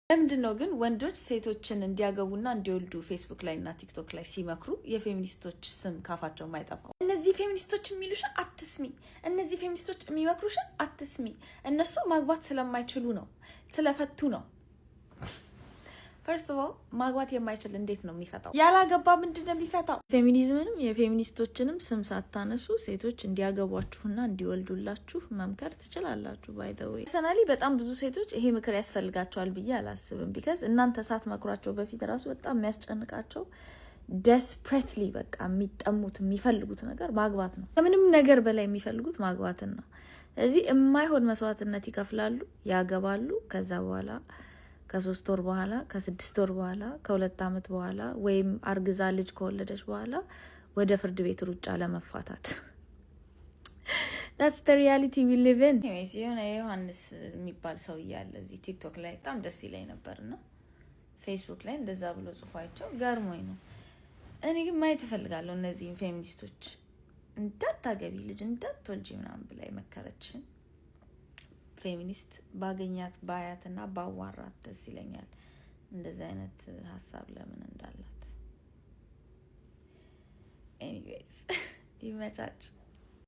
ለምንድነው ግን ወንዶች ሴቶችን እንዲያገቡና እንዲወልዱ ፌስቡክ ላይ እና ቲክቶክ ላይ ሲመክሩ የፌሚኒስቶች ስም ካፋቸው ማይጠፋው? እነዚህ ፌሚኒስቶች የሚሉሽ አትስሚ፣ እነዚህ ፌሚኒስቶች የሚመክሩሽ አትስሚ። እነሱ ማግባት ስለማይችሉ ነው፣ ስለፈቱ ነው። ፈርስት ኦፍ ኦል ማግባት የማይችል እንዴት ነው የሚፈታው? ያላገባ ምንድነው የሚፈታው? ፌሚኒዝምንም የፌሚኒስቶችንም ስም ሳታነሱ ሴቶች እንዲያገቧችሁና እንዲወልዱላችሁ መምከር ትችላላችሁ። ባይ ዘ ዌይ ፐርሰናሊ በጣም ብዙ ሴቶች ይሄ ምክር ያስፈልጋቸዋል ብዬ አላስብም። ቢካዝ እናንተ ሳትመክሯቸው በፊት ራሱ በጣም የሚያስጨንቃቸው ዴስፕሬትሊ በቃ የሚጠሙት የሚፈልጉት ነገር ማግባት ነው። ከምንም ነገር በላይ የሚፈልጉት ማግባትን ነው። ስለዚህ የማይሆን መስዋዕትነት ይከፍላሉ፣ ያገባሉ። ከዛ በኋላ ከ3 ወር በኋላ ከ6 ወር በኋላ ከ2 አመት በኋላ ወይም አርግዛ ልጅ ከወለደች በኋላ ወደ ፍርድ ቤት ሩጫ ለመፋታት that's the reality we live in። የሆነ ዮሐንስ የሚባል ሰው እያለ እዚህ ቲክቶክ ላይ በጣም ደስ ይለኝ ነበርና ፌስቡክ ላይ እንደዛ ብሎ ጽፏቸው ገርሞኝ ነው። እኔ ግን ማየት እፈልጋለሁ እነዚህን ፌሚኒስቶች እንዳታገቢ ልጅ እንዳትወልጂ ምናምን ብላ መከረችን ፌሚኒስት ባገኛት ባያትና ባዋራት ደስ ይለኛል። እንደዚህ አይነት ሐሳብ ለምን እንዳላት ኤኒዌይስ ይመቻችሁ።